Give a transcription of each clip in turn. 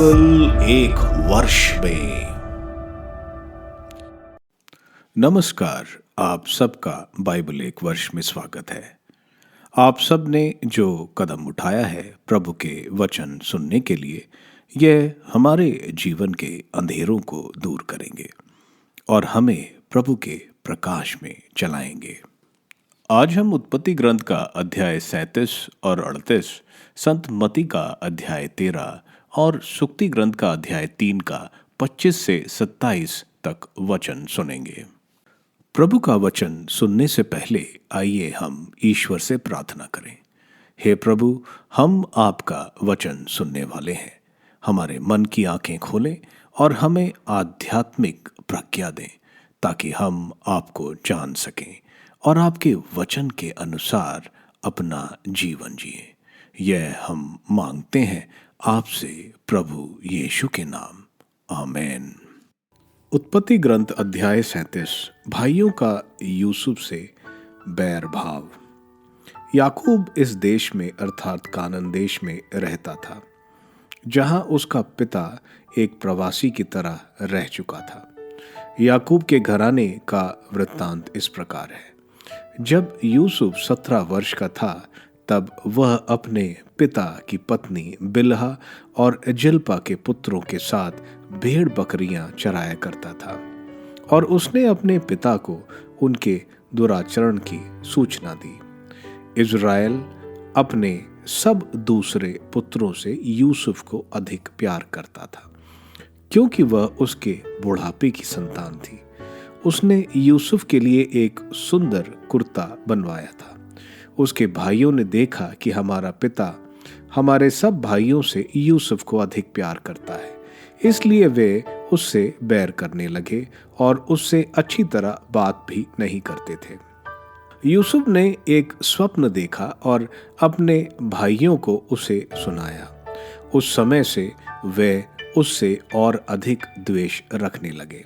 Bible एक वर्ष में। नमस्कार, आप सबका बाइबल एक वर्ष में स्वागत है। आप सब ने जो कदम उठाया है प्रभु के वचन सुनने के लिए, यह हमारे जीवन के अंधेरों को दूर करेंगे और हमें प्रभु के प्रकाश में चलाएंगे। आज हम उत्पत्ति ग्रंथ का अध्याय 37 और 38, संत मत्ती का अध्याय 13 और सुक्ति ग्रंथ का अध्याय 3 का 25 से 27 तक वचन सुनेंगे। प्रभु का वचन सुनने से पहले आइए हम ईश्वर से प्रार्थना करें। हे प्रभु, हम आपका वचन सुनने वाले हैं। हमारे मन की आंखें खोलें और हमें आध्यात्मिक प्रज्ञा दें ताकि हम आपको जान सकें और आपके वचन के अनुसार अपना जीवन जिए। यह हम मांगते हैं आपसे प्रभु यीशु के नाम, आमीन। उत्पत्ति ग्रंथ अध्याय 37, भाइयों का यूसुफ से बैर भाव। याकूब इस देश में अर्थात कानान देश में रहता था, जहां उसका पिता एक प्रवासी की तरह रह चुका था। याकूब के घराने का वृत्तांत इस प्रकार है। जब यूसुफ 17 वर्ष का था, तब वह अपने पिता की पत्नी बिल्हा और जिल्पा के पुत्रों के साथ भेड़ बकरियां चराया करता था, और उसने अपने पिता को उनके दुराचरण की सूचना दी। इज़राइल अपने सब दूसरे पुत्रों से यूसुफ को अधिक प्यार करता था, क्योंकि वह उसके बुढ़ापे की संतान थी। उसने यूसुफ के लिए एक सुंदर कुर्ता बनवाया था। उसके भाइयों ने देखा कि हमारा पिता हमारे सब भाइयों से यूसुफ को अधिक प्यार करता है, इसलिए वे उससे बैर करने लगे और उससे अच्छी तरह बात भी नहीं करते थे। यूसुफ ने एक स्वप्न देखा और अपने भाइयों को उसे सुनाया। उस समय से वे उससे और अधिक द्वेष रखने लगे।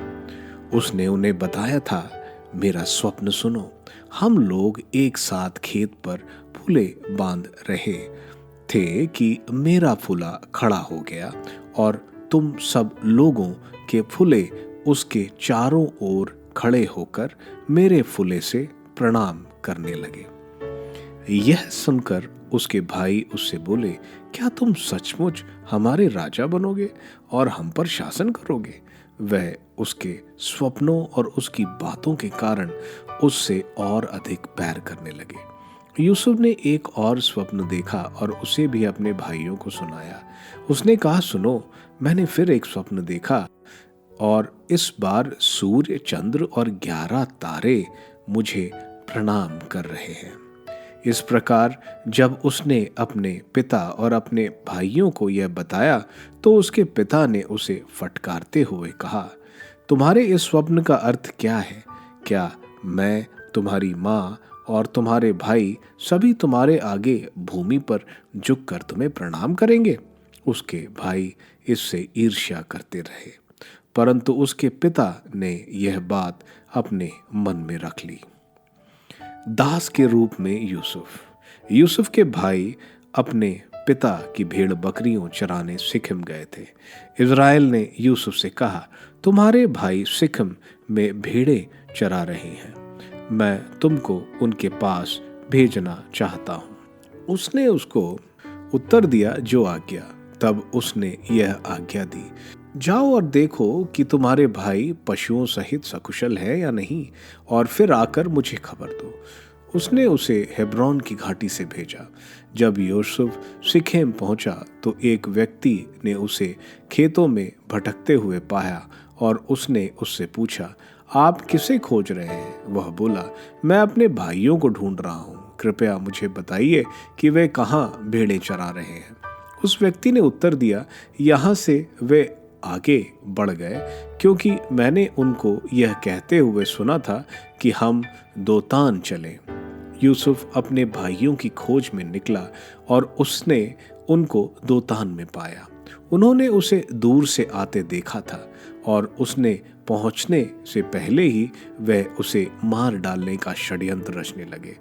उसने उन्हें बताया था, मेरा स्वप्न सुनो। हम लोग एक साथ खेत पर फूले बांध रहे थे कि मेरा फूला खड़ा हो गया और तुम सब लोगों के फूले उसके चारों ओर खड़े होकर मेरे फूले से प्रणाम करने लगे। यह सुनकर उसके भाई उससे बोले, क्या तुम सचमुच हमारे राजा बनोगे और हम पर शासन करोगे? वह उसके स्वप्नों और उसकी बातों के कारण उससे और अधिक बैर करने लगे। यूसुफ ने एक और स्वप्न देखा और उसे भी अपने भाइयों को सुनाया। उसने कहा, सुनो, मैंने फिर एक स्वप्न देखा और इस बार सूर्य, चंद्र और 11 तारे मुझे प्रणाम कर रहे हैं। इस प्रकार जब उसने अपने पिता और अपने भाइयों को यह बताया, तो उसके पिता ने उसे फटकारते हुए कहा, तुम्हारे इस स्वप्न का अर्थ क्या है? क्या मैं, तुम्हारी माँ और तुम्हारे भाई सभी तुम्हारे आगे भूमि पर झुककर तुम्हें प्रणाम करेंगे? उसके भाई इससे ईर्ष्या करते रहे, परंतु उसके पिता ने यह बात अपने मन में रख ली। दास के रूप में यूसुफ के भाई अपने पिता की भेड़ बकरियों चराने सिखम गए थे। इज़राइल ने यूसुफ से कहा, तुम्हारे भाई सिखम में भेड़ें चरा रहे हैं, मैं तुमको उनके पास भेजना चाहता हूँ। उसने उसको उत्तर दिया, जो आज्ञा। तब उसने यह आज्ञा दी, जाओ और देखो कि तुम्हारे भाई पशुओं सहित सकुशल है या नहीं, और फिर आकर मुझे खबर दो। उसने उसे हेब्रोन की घाटी से भेजा। जब यूसुफ सिखेम पहुंचा, तो एक व्यक्ति ने उसे खेतों में भटकते हुए पाया और उसने उससे पूछा, आप किसे खोज रहे हैं? वह बोला, मैं अपने भाइयों को ढूंढ रहा हूँ। कृपया मुझे बताइए कि वे कहाँ भेड़ें चरा रहे हैं। उस व्यक्ति ने उत्तर दिया, यहाँ से वे आगे बढ़ गए, क्योंकि मैंने उनको यह कहते हुए सुना था कि हम दोतान चलें। यूसुफ अपने भाइयों की खोज में निकला और उसने उनको दोतान में पाया। उन्होंने उसे दूर से आते देखा था और उसने पहुंचने से पहले ही वह उसे मार डालने का षड्यंत्र रचने लगे।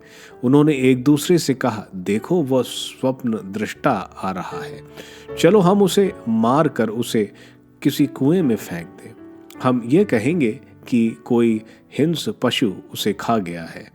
उन्होंने एक दूसरे से कहा, देखो वह स्वप्न दृष्टा आ रहा है, चलो हम उसे मार कर उसे किसी कुएं में फेंक दें। हम ये कहेंगे कि कोई हिंस पशु उसे खा गया है,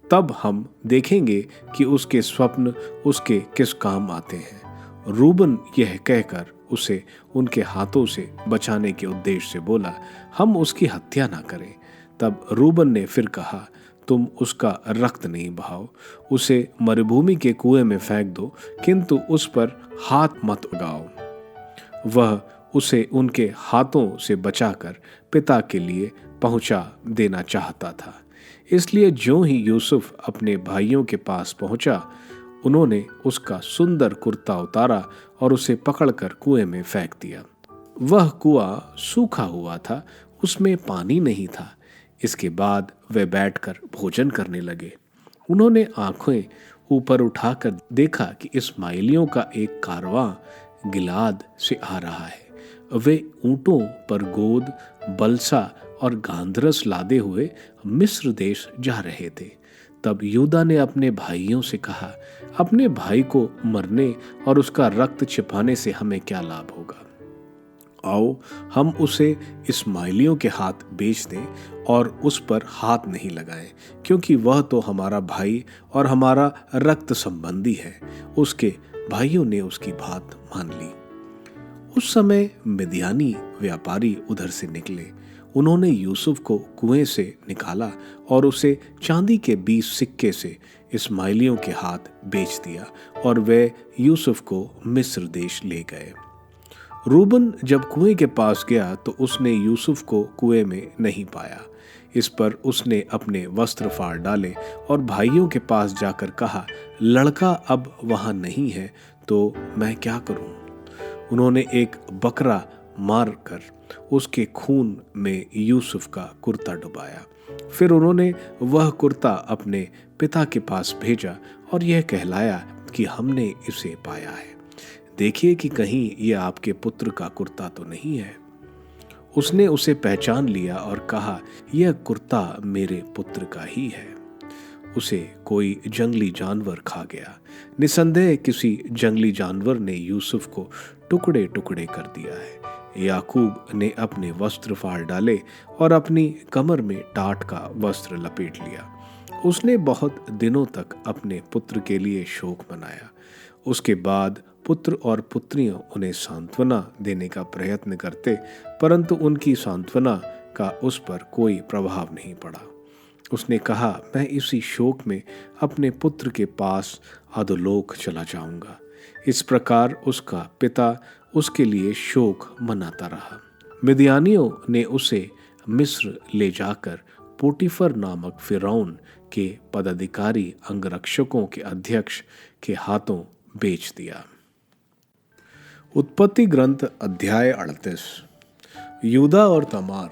तब हम देखेंगे कि उसके स्वप्न उसके किस काम आते हैं। रूबन यह कहकर उसे उनके हाथों से बचाने के उद्देश्य से बोला, हम उसकी हत्या ना करें। तब रूबन ने फिर कहा, तुम उसका रक्त नहीं बहाओ, उसे मरुभूमि के कुएं में फेंक दो, किंतु उस पर हाथ मत उगाओ। वह उसे उनके हाथों से बचाकर पिता के लिए पहुंचा देना चाहता था। इसलिए ज्यों ही यूसुफ अपने भाइयों के पास पहुंचा, उन्होंने उसका सुंदर कुर्ता उतारा और उसे पकड़कर कुएं में फेंक दिया। वह कुआं सूखा हुआ था, उसमें पानी नहीं था। इसके बाद वे बैठकर भोजन करने लगे। उन्होंने आंखें ऊपर उठाकर देखा कि इस्माइलियों का एक कारवां गिलाद से आ रहा है। वे ऊंटों पर गोद, बलसा और गांधरस लादे हुए मिस्र देश जा रहे थे। तब यूदा ने अपने भाइयों से कहा, अपने भाई को मरने और उसका रक्त छिपाने से हमें क्या लाभ होगा? आओ हम उसे इस्माइलियों के हाथ बेच दें और उस पर हाथ नहीं लगाएं, क्योंकि वह तो हमारा भाई और हमारा रक्त संबंधी है। उसके भाइयों ने उसकी बात मान ली। उस समय मिद्यानी व्यापारी उधर से निकले। उन्होंने यूसुफ को कुएं से निकाला और उसे चांदी के 20 सिक्के से इस्माइलियों के हाथ बेच दिया और वे यूसुफ को मिस्र देश ले गए। रूबन जब कुएं के पास गया तो उसने यूसुफ को कुएं में नहीं पाया। इस पर उसने अपने वस्त्र फाड़ डाले और भाइयों के पास जाकर कहा, लड़का अब वहां नहीं है तो मैं क्या करूं? उन्होंने एक बकरा मारकर उसके खून में यूसुफ का कुर्ता डुबाया। फिर उन्होंने वह कुर्ता अपने पिता के पास भेजा और यह कहलाया कि हमने इसे पाया है। देखिए कि कहीं यह आपके पुत्र का कुर्ता तो नहीं है। उसने उसे पहचान लिया और कहा, यह कुर्ता मेरे पुत्र का ही है। उसे कोई जंगली जानवर खा गया। निसंदेह किसी जंगली जानवर ने यूसुफ को टुकड़े टुकड़े कर दिया है। याकूब ने अपने वस्त्र फाड़ डाले और अपनी कमर में टाट का वस्त्र लपेट लिया। उसने बहुत दिनों तक अपने पुत्र के लिए शोक मनाया। उसके बाद पुत्र और पुत्रियां उन्हें सांत्वना देने का प्रयत्न करते, परंतु उनकी सांत्वना का उस पर कोई प्रभाव नहीं पड़ा। उसने कहा, मैं इसी शोक में अपने पुत्र के पास अधोलोक चला जाऊंगा। इस प्रकार उसका पिता उसके लिए शोक मनाता रहा। मिद्यानियों ने उसे मिस्र ले जाकर पोटीफर नामक फिरौन के पदाधिकारी अंगरक्षकों के अध्यक्ष के हाथों बेच दिया। उत्पत्ति ग्रंथ अध्याय 38। यूदा और तमार।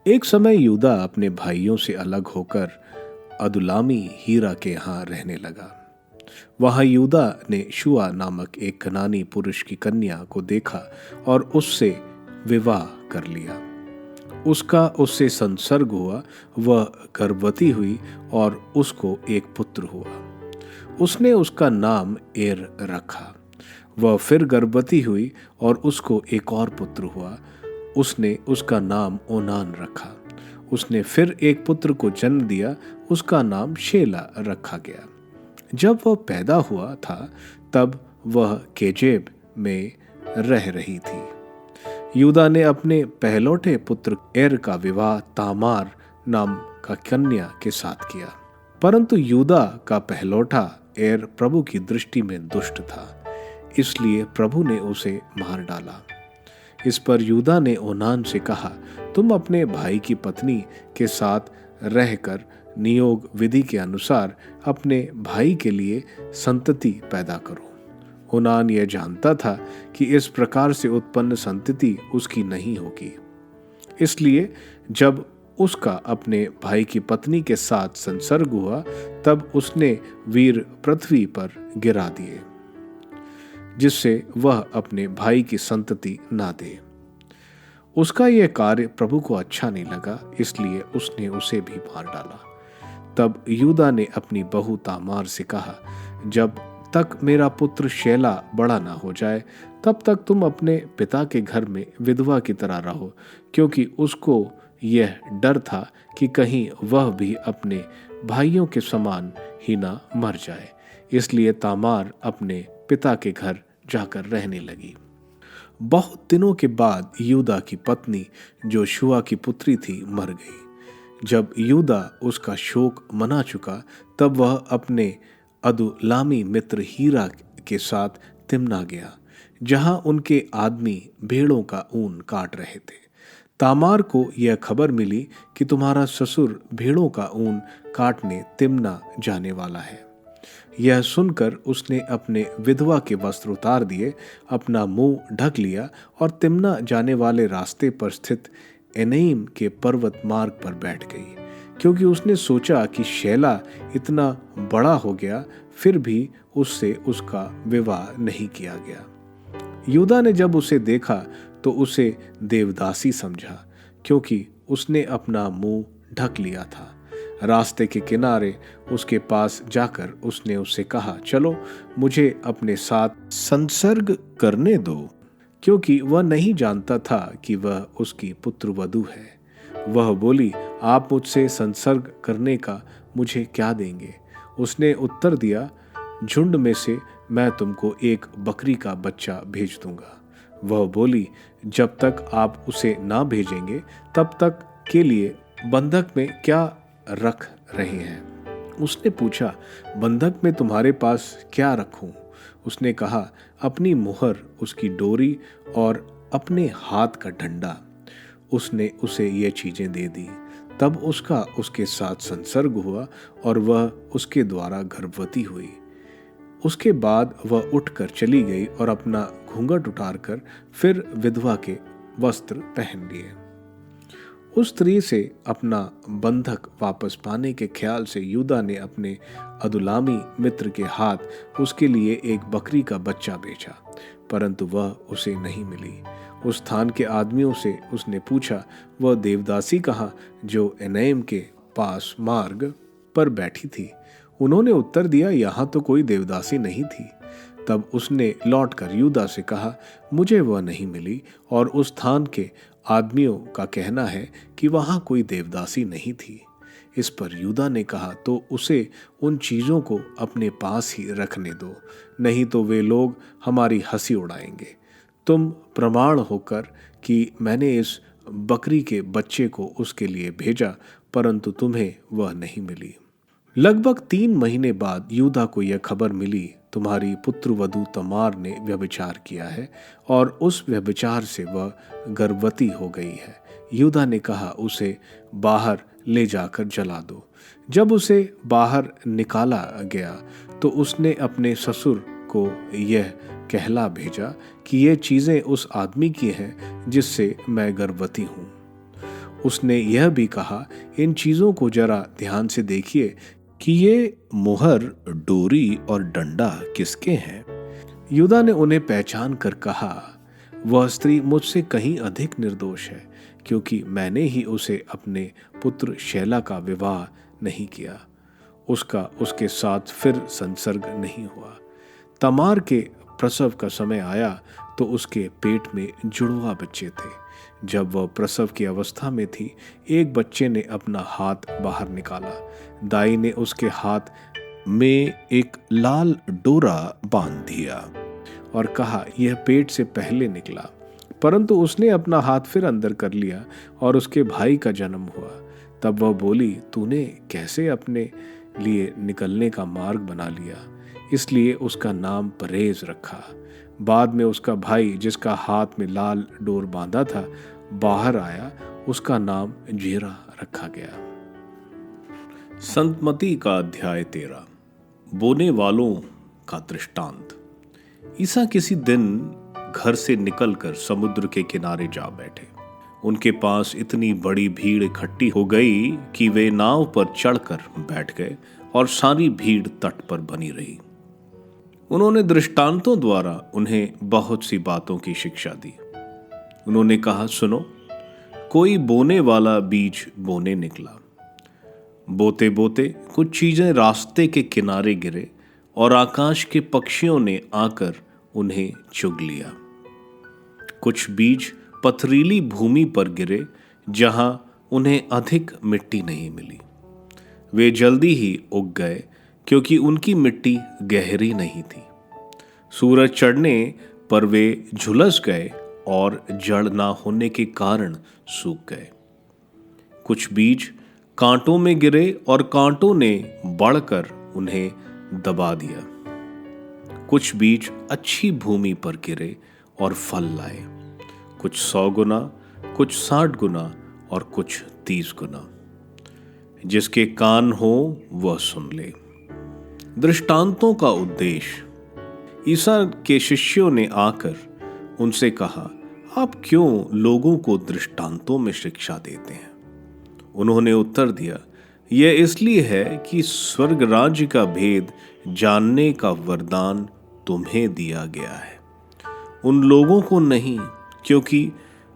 एक समय यूदा अपने भाइयों से अलग होकर अदुल्लामी हीरा के यहाँ रहने लगा। वहां यूदा ने शुआ नामक एक कनानी पुरुष की कन्या को देखा और उससे विवाह कर लिया। उसका उससे संसर्ग हुआ, वह गर्भवती हुई और उसको एक पुत्र हुआ। उसने उसका नाम एर रखा। वह फिर गर्भवती हुई और उसको एक और पुत्र हुआ। उसने उसका नाम ओनान रखा। उसने फिर एक पुत्र को जन्म दिया, उसका नाम शेला रखा गया। जब वह पैदा हुआ था तब वह केजेब में रह रही थी। यूदा ने अपने पहलौठे पुत्र एर का विवाह तामार नाम का कन्या के साथ किया, परंतु यूदा का पहलौठा एर प्रभु की दृष्टि में दुष्ट था, इसलिए प्रभु ने उसे मार डाला। इस पर यूदा ने ओनान से कहा, तुम अपने भाई की पत्नी के साथ रहकर नियोग विधि के अनुसार अपने भाई के लिए संतति पैदा करो। ओनान यह जानता था कि इस प्रकार से उत्पन्न संतति उसकी नहीं होगी, इसलिए जब उसका अपने भाई की पत्नी के साथ संसर्ग हुआ तब उसने वीर पृथ्वी पर गिरा दिए। जिससे वह अपने भाई की संतति ना दे। उसका यह कार्य प्रभु को अच्छा नहीं लगा, इसलिए उसने उसे भी मार डाला। तब यूदा ने अपनी बहू तामार से कहा, जब तक मेरा पुत्र शेला बड़ा ना हो जाए तब तक तुम अपने पिता के घर में विधवा की तरह रहो, क्योंकि उसको यह डर था कि कहीं वह भी अपने भाइयों के समान ही ना मर जाए। इसलिए तामार अपने पिता के घर जाकर रहने लगी। बहुत दिनों के बाद यूदा की पत्नी जो शुआ की पुत्री थी मर गई। जब यूदा उसका शोक मना चुका तब वह अपने अदुल्लामी मित्र हीरा के साथ तिम्ना गया, जहां उनके आदमी भेड़ों का ऊन काट रहे थे। तामार को यह खबर मिली कि तुम्हारा ससुर भेड़ों का ऊन काटने तिम्ना जाने वाला है। यह सुनकर उसने अपने विधवा के वस्त्र उतार दिए, अपना मुंह ढक लिया और तिम्ना जाने वाले रास्ते पर स्थित एनईम के पर्वत मार्ग पर बैठ गई, क्योंकि उसने सोचा कि शेला इतना बड़ा हो गया फिर भी उससे उसका विवाह नहीं किया गया। यूदा ने जब उसे देखा तो उसे देवदासी समझा, क्योंकि उसने अपना मुंह ढक लिया था। रास्ते के किनारे उसके पास जाकर उसने उससे कहा, चलो मुझे अपने साथ संसर्ग करने दो, क्योंकि वह नहीं जानता था कि वह उसकी पुत्रवधू है। वह बोली, आप मुझसे संसर्ग करने का मुझे क्या देंगे? उसने उत्तर दिया, झुंड में से मैं तुमको एक बकरी का बच्चा भेज दूंगा। वह बोली, जब तक आप उसे ना भेजेंगे तब तक के लिए बंधक में क्या रख रहे हैं? उसने पूछा, बंधक में तुम्हारे पास क्या रखूं? उसने कहा, अपनी मुहर, उसकी डोरी और अपने हाथ का डंडा। उसने उसे ये चीजें दे दी। तब उसका उसके साथ संसर्ग हुआ और वह उसके द्वारा गर्भवती हुई। उसके बाद वह उठकर चली गई और अपना घूंघट उतारकर फिर विधवा के वस्त्र पहन लिए। उस स्त्री से अपना बंधक वापस पाने के ख्याल से यूदा ने अपने अदुल्लामी मित्र के हाथ उसके लिए एक बकरी का बच्चा बेचा, परंतु वह उसे नहीं मिली। उस स्थान के आदमियों से उसने पूछा, वह देवदासी कहाँ जो एनैम के पास मार्ग पर बैठी थी? उन्होंने उत्तर दिया, यहाँ तो कोई देवदासी नहीं थी। तब उसने लौटकर यूदा से कहा, मुझे वह नहीं मिली और उस स्थान के आदमियों का कहना है कि वहां कोई देवदासी नहीं थी। इस पर यूदा ने कहा, तो उसे उन चीजों को अपने पास ही रखने दो, नहीं तो वे लोग हमारी हंसी उड़ाएंगे। तुम प्रमाण होकर कि मैंने इस बकरी के बच्चे को उसके लिए भेजा, परंतु तुम्हें वह नहीं मिली। लगभग 3 महीने बाद यूदा को यह खबर मिली, तुम्हारी पुत्रवधू तमार ने व्यभिचार किया है और उस व्यभिचार से वह गर्भवती हो गई है। यूदा ने कहा, उसे बाहर ले जाकर जला दो। जब उसे बाहर निकाला गया तो उसने अपने ससुर को यह कहला भेजा कि ये चीजें उस आदमी की हैं जिससे मैं गर्भवती हूँ। उसने यह भी कहा, इन चीजों को जरा ध्यान से देखिए कि ये मुहर, डोरी और डंडा किसके हैं? यूदा ने उन्हें पहचान कर कहा, वह स्त्री मुझसे कहीं अधिक निर्दोष है, क्योंकि मैंने ही उसे अपने पुत्र शेला का विवाह नहीं किया। उसका उसके साथ फिर संसर्ग नहीं हुआ। तमार के प्रसव का समय आया तो उसके पेट में जुड़वा बच्चे थे। जब वह प्रसव की अवस्था में थी, एक बच्चे ने अपना हाथ बाहर निकाला। दाई ने उसके हाथ में एक लाल डोरा बांध दिया और कहा, यह पेट से पहले निकला। परंतु उसने अपना हाथ फिर अंदर कर लिया और उसके भाई का जन्म हुआ। तब वह बोली, तूने कैसे अपने लिए निकलने का मार्ग बना लिया? इसलिए उसका नाम परेज रखा। बाद में उसका भाई, जिसका हाथ में लाल डोर बांधा था, बाहर आया, उसका नाम जेरा रखा गया। संतमती का अध्याय 13। बोने वालों का दृष्टांत। ईसा किसी दिन घर से निकलकर समुद्र के किनारे जा बैठे। उनके पास इतनी बड़ी भीड़ इकट्ठी हो गई कि वे नाव पर चढ़कर बैठ गए और सारी भीड़ तट पर बनी रही। उन्होंने दृष्टांतों द्वारा उन्हें बहुत सी बातों की शिक्षा दी। उन्होंने कहा, सुनो, कोई बोने वाला बीज बोने निकला। बोते बोते कुछ चीजें रास्ते के किनारे गिरे और आकाश के पक्षियों ने आकर उन्हें चुग लिया। कुछ बीज पथरीली भूमि पर गिरे जहां उन्हें अधिक मिट्टी नहीं मिली। वे जल्दी ही उग गए क्योंकि उनकी मिट्टी गहरी नहीं थी। सूरज चढ़ने पर वे झुलस गए और जड़ ना होने के कारण सूख गए। कुछ बीज कांटों में गिरे और कांटों ने बढ़कर उन्हें दबा दिया। कुछ बीज अच्छी भूमि पर गिरे और फल लाए, कुछ 100 गुना, कुछ 60 गुना और कुछ 30 गुना। जिसके कान हो वह सुन ले। दृष्टांतों का उद्देश्य। ईसा के शिष्यों ने आकर उनसे कहा, आप क्यों लोगों को दृष्टांतों में शिक्षा देते हैं? उन्होंने उत्तर दिया, यह इसलिए है कि स्वर्ग राज्य का भेद जानने का वरदान तुम्हें दिया गया है, उन लोगों को नहीं, क्योंकि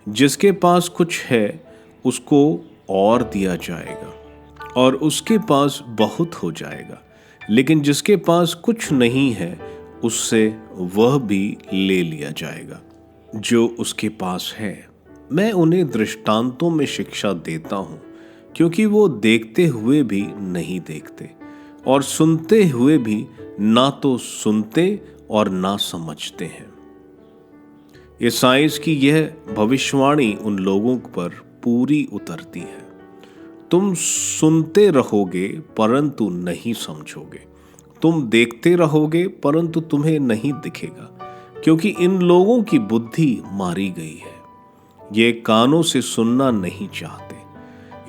जिसके पास कुछ है उसको और दिया जाएगा और उसके पास बहुत हो जाएगा, लेकिन जिसके पास कुछ नहीं है उससे वह भी ले लिया जाएगा जो उसके पास है। मैं उन्हें दृष्टांतों में शिक्षा देता हूं क्योंकि वो देखते हुए भी नहीं देखते और सुनते हुए भी ना तो सुनते और ना समझते हैं। ईसाइयाह की यह भविष्यवाणी उन लोगों पर पूरी उतरती है। तुम सुनते रहोगे परंतु नहीं समझोगे, तुम देखते रहोगे परंतु तुम्हें नहीं दिखेगा, क्योंकि इन लोगों की बुद्धि मारी गई है। ये कानों से सुनना नहीं चाहते,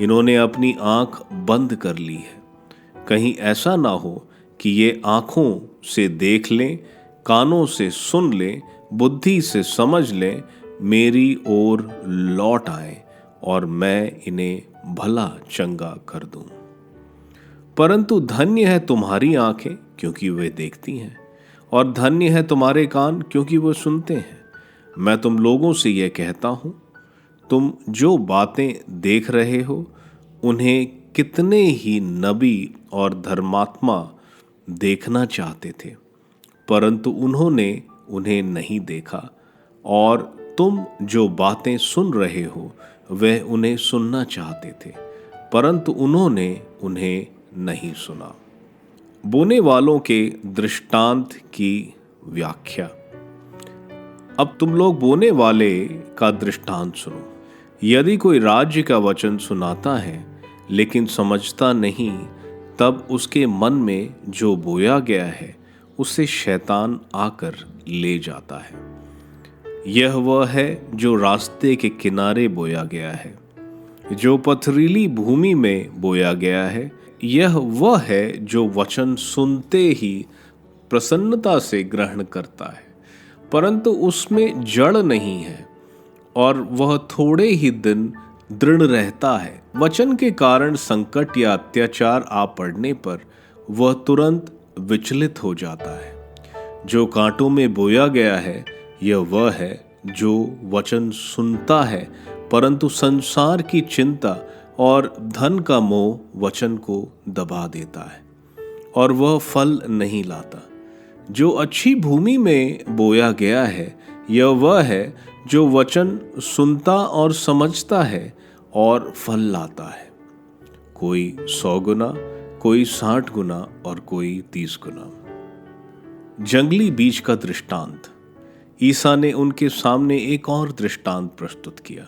इन्होंने अपनी आंख बंद कर ली है, कहीं ऐसा ना हो कि ये आंखों से देख लें, कानों से सुन लें, बुद्धि से समझ लें, मेरी ओर लौट आए और मैं इन्हें भला चंगा कर दूं। परंतु धन्य है तुम्हारी आंखें क्योंकि वे देखती हैं, और धन्य है तुम्हारे कान क्योंकि वो सुनते हैं। मैं तुम लोगों से यह कहता हूं, तुम जो बातें देख रहे हो उन्हें कितने ही नबी और धर्मात्मा देखना चाहते थे, परंतु उन्होंने उन्हें नहीं देखा, और तुम जो बातें सुन रहे हो वह उन्हें सुनना चाहते थे, परंतु उन्होंने उन्हें नहीं सुना। बोने वालों के दृष्टांत की व्याख्या। अब तुम लोग बोने वाले का दृष्टांत सुनो। यदि कोई राज्य का वचन सुनाता है लेकिन समझता नहीं, तब उसके मन में जो बोया गया है उसे शैतान आकर ले जाता है। यह वह है जो रास्ते के किनारे बोया गया है। जो पथरीली भूमि में बोया गया है, यह वह है जो वचन सुनते ही प्रसन्नता से ग्रहण करता है, परंतु उसमें जड़ नहीं है और वह थोड़े ही दिन दृढ़ रहता है। वचन के कारण संकट या अत्याचार आ पड़ने पर वह तुरंत विचलित हो जाता है। जो कांटों में बोया गया है, यह वह है जो वचन सुनता है, परंतु संसार की चिंता और धन का मोह वचन को दबा देता है और वह फल नहीं लाता। जो अच्छी भूमि में बोया गया है, यह वह है जो वचन सुनता और समझता है और फल लाता है, कोई 100 गुना, कोई 60 गुना और कोई 30 गुना। जंगली बीज का दृष्टांत। ईसा ने उनके सामने एक और दृष्टांत प्रस्तुत किया।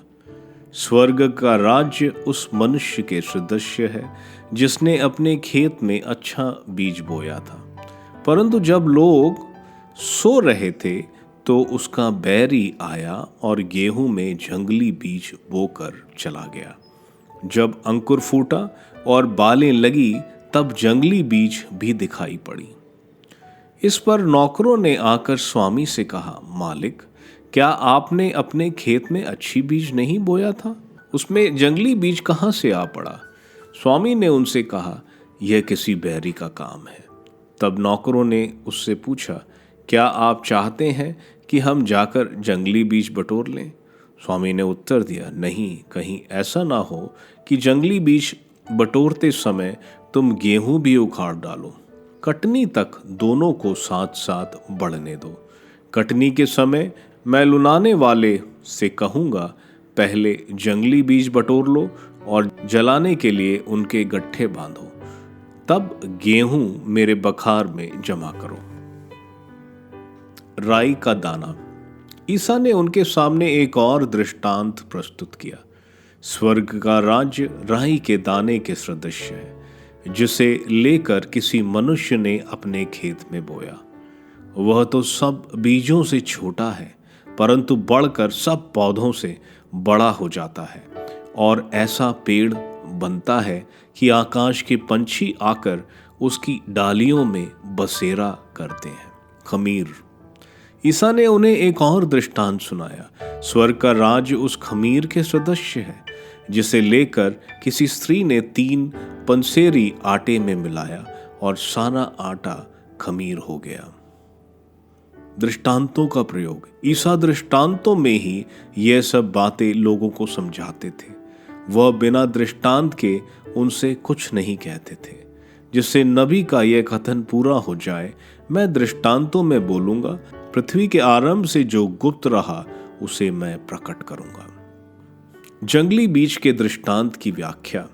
स्वर्ग का राज्य उस मनुष्य के सदृश है जिसने अपने खेत में अच्छा बीज बोया था, परंतु जब लोग सो रहे थे तो उसका बैरी आया और गेहूं में जंगली बीज बोकर चला गया। जब अंकुर फूटा और बालें लगी, तब जंगली बीज भी दिखाई पड़ी। इस पर नौकरों ने आकर स्वामी से कहा, मालिक, क्या आपने अपने खेत में अच्छी बीज नहीं बोया था? उसमें जंगली बीज कहाँ से आ पड़ा? स्वामी ने उनसे कहा, यह किसी बैरी का काम है। तब नौकरों ने उससे पूछा, क्या आप चाहते हैं कि हम जाकर जंगली बीज बटोर लें? स्वामी ने उत्तर दिया, नहीं, कहीं ऐसा ना हो कि जंगली बीज बटोरते समय तुम गेहूं भी उखाड़ डालो। कटनी तक दोनों को साथ साथ बढ़ने दो। कटनी के समय मैं लुनाने वाले से कहूँगा, पहले जंगली बीज बटोर लो और जलाने के लिए उनके गट्ठे बांधो, तब गेहूं मेरे बखार में जमा करो। राई का दाना। ईसा ने उनके सामने एक और दृष्टांत प्रस्तुत किया। स्वर्ग का राज्य राई के दाने के सदृश है, जिसे लेकर किसी मनुष्य ने अपने खेत में बोया। वह तो सब बीजों से छोटा है, परंतु बढ़कर सब पौधों से बड़ा हो जाता है और ऐसा पेड़ बनता है कि आकाश के पंछी आकर उसकी डालियों में बसेरा करते हैं। खमीर। ईसा ने उन्हें एक और दृष्टांत सुनाया। स्वर्ग का राज्य उस खमीर के सदृश है, जिसे लेकर किसी स्त्री ने 3 पंसेरी आटे में मिलाया और सारा आटा खमीर हो गया। दृष्टांतों का प्रयोग। ईसा दृष्टांतों में ही यह सब बातें लोगों को समझाते थे। वह बिना दृष्टांत के उनसे कुछ नहीं कहते थे, जिससे नबी का यह कथन पूरा हो जाए, मैं दृष्टांतों में बोलूंगा, पृथ्वी के आरंभ से जो गुप्त रहा उसे मैं प्रकट करूंगा। जंगली बीज के दृष्टांत की व्याख्या।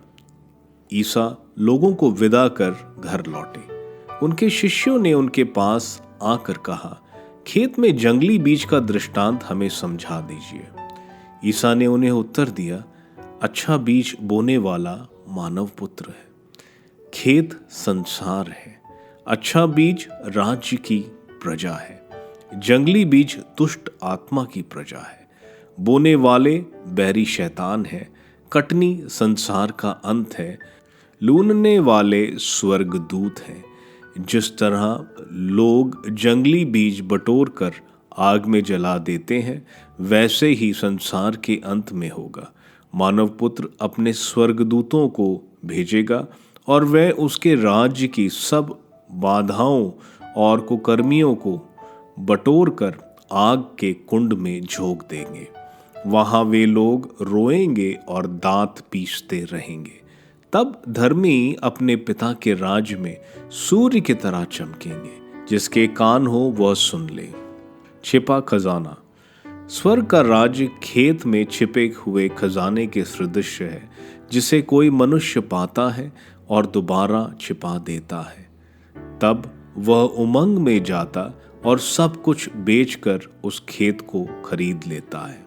ईसा लोगों को विदा कर घर लौटे। उनके शिष्यों ने उनके पास आकर कहा, खेत में जंगली बीज का दृष्टांत हमें समझा दीजिए। ईसा ने उन्हें उत्तर दिया, अच्छा बीज बोने वाला मानव पुत्र है। खेत संसार है। अच्छा बीज राज्य की प्रजा है। जंगली बीज दुष्ट आत्मा की प्रजा है। बोने वाले बैरी शैतान है। कटनी संसार का अंत है। लूनने वाले स्वर्गदूत हैं। जिस तरह लोग जंगली बीज बटोर कर आग में जला देते हैं, वैसे ही संसार के अंत में होगा। मानव पुत्र अपने स्वर्गदूतों को भेजेगा और वह उसके राज्य की सब बाधाओं और कुकर्मियों को बटोर कर आग के कुंड में झोंक देंगे। वहां वे लोग रोएंगे और दांत पीसते रहेंगे। तब धर्मी अपने पिता के राज्य में सूर्य की तरह चमकेंगे। जिसके कान हो वह सुन ले। छिपा खजाना। स्वर्ग का राज्य खेत में छिपे हुए खजाने के सदृश है, जिसे कोई मनुष्य पाता है और दोबारा छिपा देता है। तब वह उमंग में जाता और सब कुछ बेचकर उस खेत को खरीद लेता है।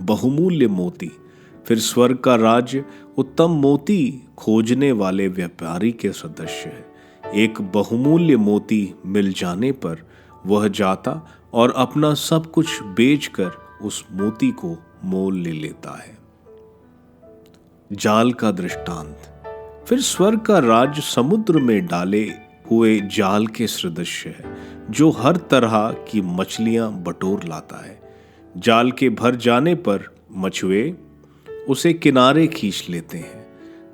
बहुमूल्य मोती। फिर स्वर्ग का राज्य उत्तम मोती खोजने वाले व्यापारी के सदृश है। एक बहुमूल्य मोती मिल जाने पर वह जाता और अपना सब कुछ बेचकर उस मोती को मोल ले लेता है। जाल का दृष्टांत। फिर स्वर्ग का राज्य समुद्र में डाले हुए जाल के सदृश है, जो हर तरह की मछलियां बटोर लाता है। जाल के भर जाने पर मछुए उसे किनारे खींच लेते हैं।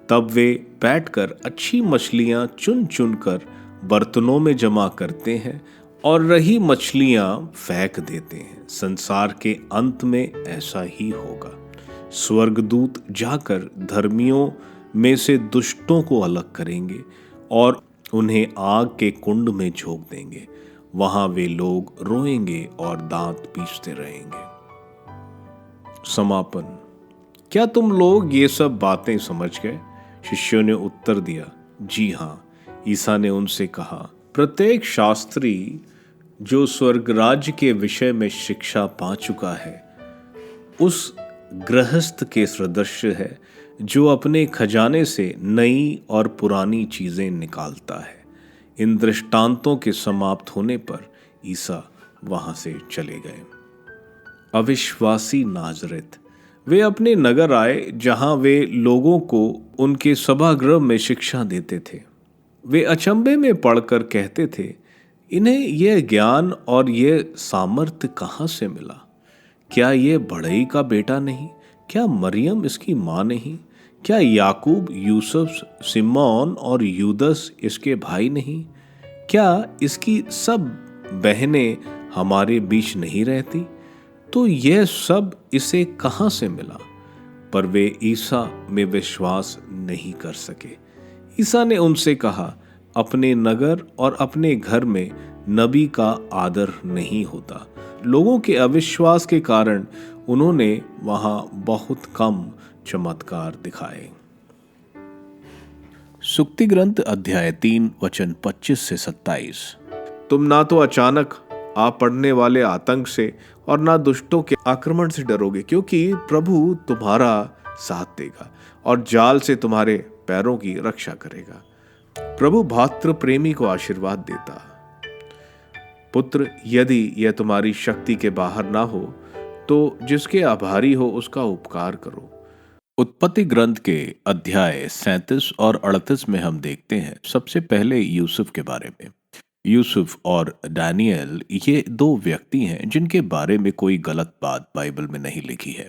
तब वे बैठकर अच्छी मछलियां चुन चुन कर बर्तनों में जमा करते हैं और रही मछलियां फेंक देते हैं। संसार के अंत में ऐसा ही होगा। स्वर्गदूत जाकर धर्मियों में से दुष्टों को अलग करेंगे और उन्हें आग के कुंड में झोंक देंगे। वहां वे लोग रोएंगे और दांत पीसते रहेंगे। समापन। क्या तुम लोग ये सब बातें समझ गए? शिष्यों ने उत्तर दिया, जी हाँ। ईसा ने उनसे कहा, प्रत्येक शास्त्री जो स्वर्ग राज्य के विषय में शिक्षा पा चुका है, उस गृहस्थ के सदृश है जो अपने खजाने से नई और पुरानी चीजें निकालता है। इन दृष्टांतों के समाप्त होने पर ईसा वहां से चले गए। अविश्वासी नाज़रेत। वे अपने नगर आए जहां वे लोगों को उनके सभागृह में शिक्षा देते थे। वे अचंभे में पड़कर कहते थे, इन्हें यह ज्ञान और यह सामर्थ्य कहाँ से मिला? क्या यह बढ़ई का बेटा नहीं? क्या मरियम इसकी माँ नहीं? क्या याकूब, यूसुफ, सिमोन और यूदस इसके भाई नहीं? क्या इसकी सब बहनें हमारे बीच नहीं रहती? तो यह सब इसे कहाँ से मिला? पर वे ईसा में विश्वास नहीं कर सके। ईसा ने उनसे कहा, अपने नगर और अपने घर में नबी का आदर नहीं होता। लोगों के अविश्वास के कारण उन्होंने वहां बहुत कम चमत्कार दिखाए। सुक्ति ग्रंथ अध्याय 3 वचन 25 से 27। तुम ना तो अचानक आ पड़ने वाले आतंक से और ना दुष्टों के आक्रमण से डरोगे, क्योंकि प्रभु तुम्हारा साथ देगा और जाल से तुम्हारे पैरों की रक्षा करेगा। प्रभु भातृ प्रेमी को आशीर्वाद देता। पुत्र, यदि यह तुम्हारी शक्ति के बाहर ना हो तो जिसके आभारी हो उसका उपकार करो। उत्पत्ति ग्रंथ के अध्याय 37 और 38 में हम देखते हैं सबसे पहले यूसुफ के बारे में। यूसुफ और दानियल ये दो व्यक्ति हैं जिनके बारे में कोई गलत बात बाइबल में नहीं लिखी है।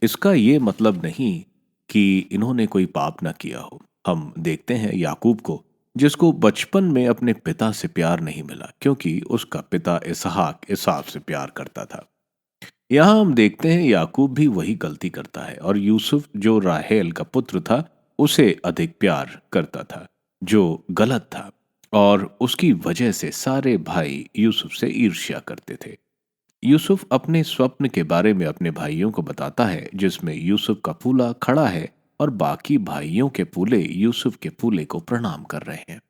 इसका ये मतलब नहीं कि इन्होंने कोई पाप ना किया हो। हम देखते हैं याकूब को, जिसको बचपन में अपने पिता से प्यार नहीं मिला क्योंकि उसका पिता इसहाक एसाव से प्यार करता था। यहाँ हम देखते हैं याकूब भी वही गलती करता है और यूसुफ जो राहेल का पुत्र था उसे अधिक प्यार करता था, जो गलत था, और उसकी वजह से सारे भाई यूसुफ से ईर्ष्या करते थे। यूसुफ अपने स्वप्न के बारे में अपने भाइयों को बताता है, जिसमें यूसुफ का फूला खड़ा है और बाकी भाइयों के फूले यूसुफ के फूले को प्रणाम कर रहे हैं।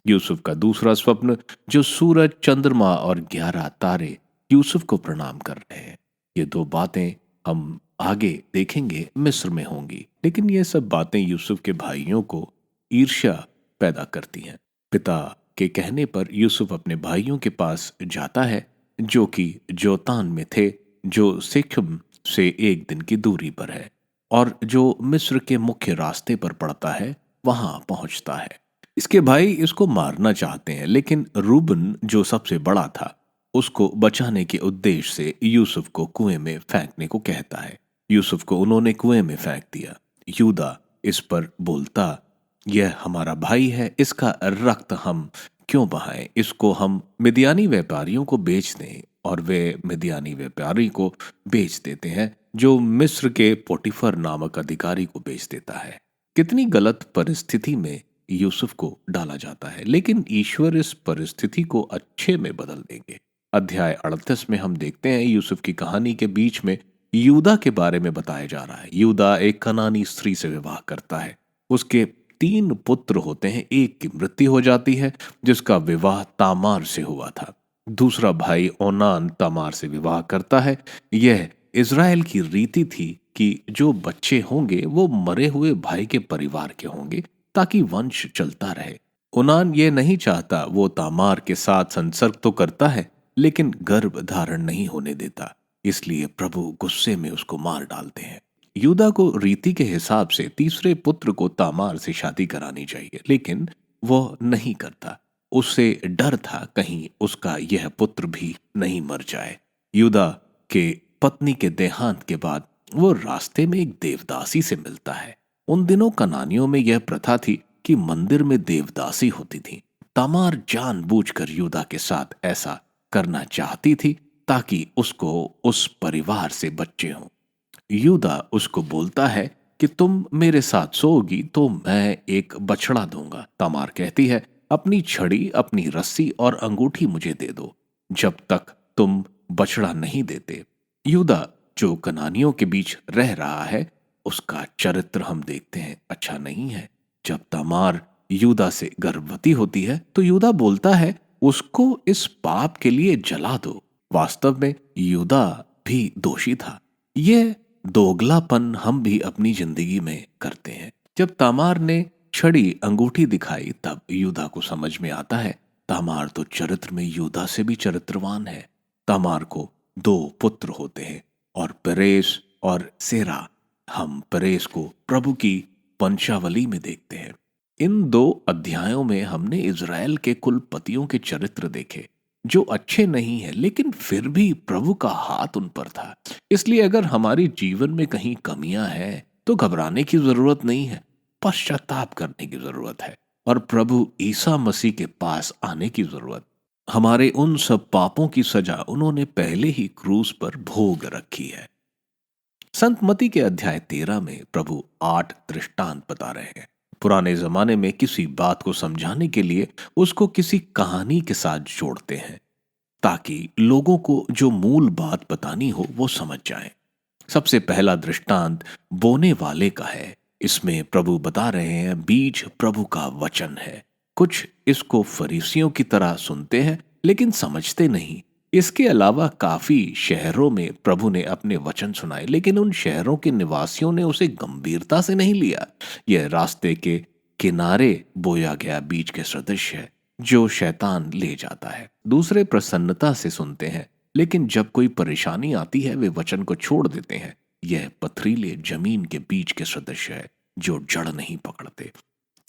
यूसुफ का दूसरा स्वप्न, जो सूरज, चंद्रमा और 11 तारे यूसुफ को प्रणाम कर रहे हैं। ये दो बातें हम आगे देखेंगे मिस्र में होंगी, लेकिन ये सब बातें यूसुफ के भाइयों को ईर्ष्या पैदा करती हैं। पिता के कहने पर यूसुफ अपने भाइयों के पास जाता है, जो कि जोतान में थे, जो सिखम से एक दिन की दूरी पर है और जो मिस्र के मुख्य रास्ते पर पड़ता है, वहां पहुंचता है। इसके भाई इसको मारना चाहते हैं, लेकिन रूबन जो सबसे बड़ा था उसको बचाने के उद्देश्य से यूसुफ को कुएं में फेंकने को कहता है। यूसुफ को उन्होंने कुएं में फेंक दिया। यूदा इस पर बोलता, यह हमारा भाई है, इसका रक्त हम क्यों बहाएं? इसको हम मिद्यानी व्यापारियों को बेच दें। और वे मिद्यानी व्यापारी को बेच देते हैं, जो मिस्र के पोटिफर नामक अधिकारी को बेच देता है। कितनी गलत परिस्थिति में यूसुफ को डाला जाता है, लेकिन ईश्वर इस परिस्थिति को अच्छे में बदल देंगे। अध्याय 38 में हम देखते हैं यूसुफ की कहानी के बीच में यूदा के बारे में बताया जा रहा है। यूदा एक कनानी स्त्री से विवाह करता है। उसके 3 पुत्र होते हैं। एक की मृत्यु हो जाती है, जिसका विवाह तामार से हुआ था। दूसरा भाई ओनान तामार से विवाह करता है। यह इज़राइल की रीति थी कि जो बच्चे होंगे वो मरे हुए भाई के परिवार के होंगे, ताकि वंश चलता रहे। ओनान ये नहीं चाहता, वो तामार के साथ संसर्ग तो करता है लेकिन गर्भ धारण नहीं होने देता, इसलिए प्रभु गुस्से में उसको मार डालते हैं। यूदा को रीति के हिसाब से तीसरे पुत्र को तामार से शादी करानी चाहिए, लेकिन वो नहीं करता। उससे डर था कहीं उसका यह पुत्र भी नहीं मर जाए। यूदा के पत्नी के देहांत के बाद वो रास्ते में एक देवदासी से मिलता है। उन दिनों कनानियों में यह प्रथा थी कि मंदिर में देवदासी होती थी। तामार जानबूझकर यूदा के साथ ऐसा करना चाहती थी ताकि उसको उस परिवार से बच्चे हों। यूदा उसको बोलता है कि तुम मेरे साथ सोओगी तो मैं एक बछड़ा दूंगा। तामार कहती है, अपनी छड़ी, अपनी रस्सी और अंगूठी मुझे दे दो जब तक तुम बछड़ा नहीं देते। यूदा जो कनानियों के बीच रह रहा है, उसका चरित्र हम देखते हैं अच्छा नहीं है। जब तामार यूदा से गर्भवती होती है तो यूदा बोलता है, उसको इस पाप के लिए जला दो। वास्तव में यूदा भी दोषी था। यह दोगलापन हम भी अपनी जिंदगी में करते हैं। जब तामार ने छड़ी अंगूठी दिखाई तब यूदा को समझ में आता है तामार तो चरित्र में यूदा से भी चरित्रवान है। तामार को 2 पुत्र होते हैं और परेस और सेरा। हम परेस को प्रभु की वंशावली में देखते हैं। इन 2 अध्यायों में हमने इज़राइल के कुलपतियों के चरित्र देखे, जो अच्छे नहीं है, लेकिन फिर भी प्रभु का हाथ उन पर था। इसलिए अगर हमारी जीवन में कहीं कमियां हैं तो घबराने की जरूरत नहीं है, पश्चाताप करने की जरूरत है और प्रभु ईसा मसीह के पास आने की जरूरत। हमारे उन सब पापों की सजा उन्होंने पहले ही क्रूस पर भोग रखी है। संत मती के अध्याय 13 में प्रभु 8 दृष्टांत बता रहे हैं। पुराने जमाने में किसी बात को समझाने के लिए उसको किसी कहानी के साथ जोड़ते हैं, ताकि लोगों को जो मूल बात बतानी हो वो समझ जाएं। सबसे पहला दृष्टांत बोने वाले का है। इसमें प्रभु बता रहे हैं बीज प्रभु का वचन है। कुछ इसको फरीसियों की तरह सुनते हैं लेकिन समझते नहीं। इसके अलावा काफी शहरों में प्रभु ने अपने वचन सुनाए, लेकिन उन शहरों के निवासियों ने उसे गंभीरता से नहीं लिया। यह रास्ते के किनारे बोया गया बीज के सदृश है, जो शैतान ले जाता है। दूसरे प्रसन्नता से सुनते हैं, लेकिन जब कोई परेशानी आती है वे वचन को छोड़ देते हैं। यह पथरीले जमीन के बीज के सदृश है, जो जड़ नहीं पकड़ते।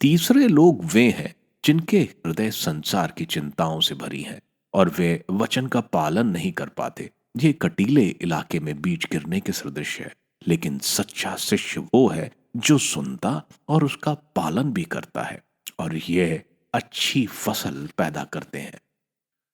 तीसरे लोग वे हैं जिनके हृदय संसार की चिंताओं से भरी है और वे वचन का पालन नहीं कर पाते। ये कटीले इलाके में बीज गिरने के सदृश है, लेकिन सच्चा शिष्य वो है जो सुनता और उसका पालन भी करता है, और यह अच्छी फसल पैदा करते हैं।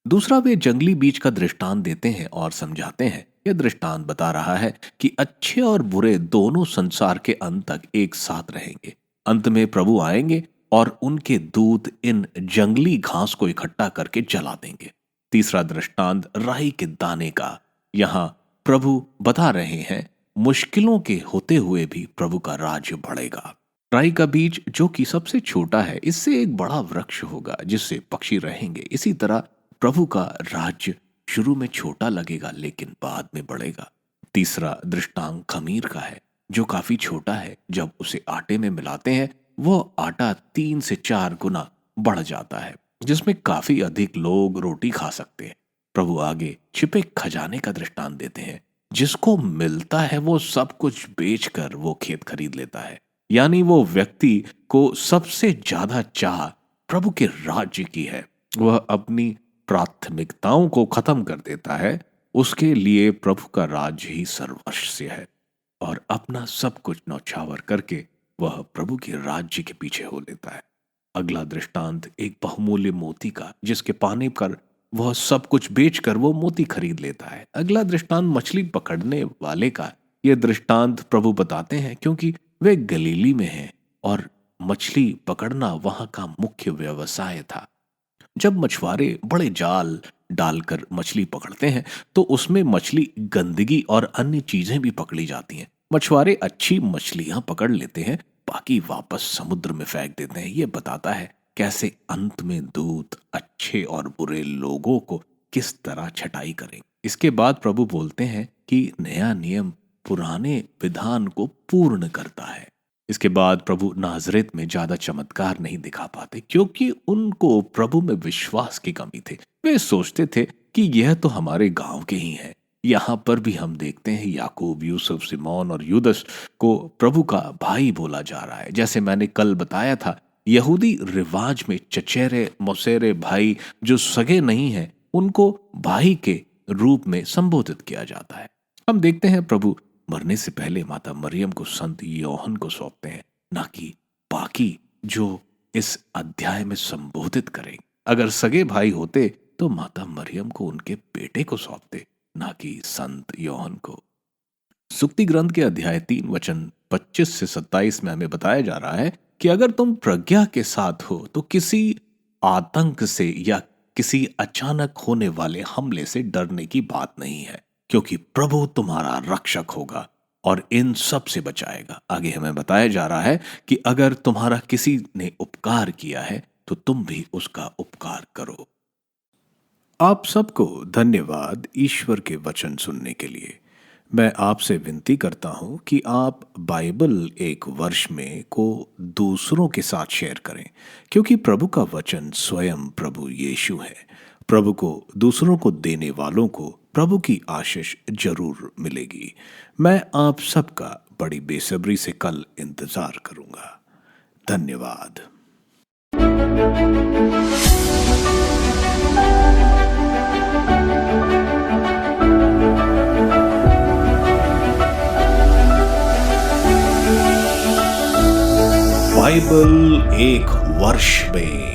दूसरा, वे जंगली बीज का दृष्टांत देते हैं और समझाते हैं। यह दृष्टांत बता रहा है कि अच्छे और बुरे दोनों संसार के अंत तक एक साथ रहेंगे। अंत में प्रभु आएंगे और उनके दूत इन जंगली घास को इकट्ठा करके जला देंगे। तीसरा दृष्टांत राई के दाने का। यहाँ प्रभु बता रहे हैं मुश्किलों के होते हुए भी प्रभु का राज्य बढ़ेगा। राई का बीज जो कि सबसे छोटा है, इससे एक बड़ा वृक्ष होगा जिससे पक्षी रहेंगे। इसी तरह प्रभु का राज्य शुरू में छोटा लगेगा लेकिन बाद में बढ़ेगा। तीसरा दृष्टांत खमीर का है, जो काफी छोटा है। जब उसे आटे में मिलाते हैं वो आटा 3 से 4 गुना बढ़ जाता है, जिसमें काफी अधिक लोग रोटी खा सकते हैं। प्रभु आगे छिपे खजाने का दृष्टांत देते हैं। जिसको मिलता है वो सब कुछ बेचकर वो खेत खरीद लेता है। यानी वो व्यक्ति को सबसे ज्यादा चाह प्रभु के राज्य की है। वह अपनी प्राथमिकताओं को खत्म कर देता है। उसके लिए प्रभु का राज्य ही सर्वस्व है, और अपना सब कुछ न्यौछावर करके वह प्रभु के राज्य के पीछे हो लेता है। अगला दृष्टांत एक बहुमूल्य मोती का, जिसके पाने पर वह सब कुछ बेचकर वो मोती खरीद लेता है। अगला दृष्टांत मछली पकड़ने वाले का। यह दृष्टांत प्रभु बताते हैं क्योंकि वे गलीली में हैं और मछली पकड़ना वहां का मुख्य व्यवसाय था। जब मछुआरे बड़े जाल डालकर मछली पकड़ते हैं तो उसमें मछली, गंदगी और अन्य चीजें भी पकड़ी जाती हैं। मछुआरे अच्छी मछलियां पकड़ लेते हैं, बाकी वापस समुद्र में फेंक देते हैं। यह बताता है कैसे अंत में दूत अच्छे और बुरे लोगों को किस तरह छटाई करें। इसके बाद प्रभु बोलते हैं कि नया नियम पुराने विधान को पूर्ण करता है। इसके बाद प्रभु नाजरेत में ज्यादा चमत्कार नहीं दिखा पाते, क्योंकि उनको प्रभु में विश्वास की कमी थी। वे सोचते थे कि यह तो हमारे गांव के ही हैं। यहाँ पर भी हम देखते हैं याकूब, यूसुफ, सिमोन और यूदस को प्रभु का भाई बोला जा रहा है। जैसे मैंने कल बताया था, यहूदी रिवाज में चचेरे मौसेरे भाई जो सगे नहीं हैं उनको भाई के रूप में संबोधित किया जाता है। हम देखते हैं प्रभु मरने से पहले माता मरियम को संत योहन को सौंपते हैं, ना कि बाकी जो इस अध्याय में संबोधित करें। अगर सगे भाई होते तो माता मरियम को उनके बेटे को सौंपते, ना कि संत योहन को। सुक्ति ग्रंथ के अध्याय 3 वचन 25 से 27 में हमें बताया जा रहा है कि अगर तुम प्रज्ञा के साथ हो तो किसी आतंक से या किसी अचानक होने वाले हमले से डरने की बात नहीं है, क्योंकि प्रभु तुम्हारा रक्षक होगा और इन सब से बचाएगा। आगे हमें बताया जा रहा है कि अगर तुम्हारा किसी ने उपकार किया है तो तुम भी उसका उपकार करो। आप सबको धन्यवाद ईश्वर के वचन सुनने के लिए। मैं आपसे विनती करता हूं कि आप बाइबल एक वर्ष में को दूसरों के साथ शेयर करें, क्योंकि प्रभु का वचन स्वयं प्रभु यीशु है। प्रभु को दूसरों को देने वालों को प्रभु की आशीष जरूर मिलेगी। मैं आप सबका बड़ी बेसब्री से कल इंतजार करूंगा। धन्यवाद। बाइबल एक वर्ष में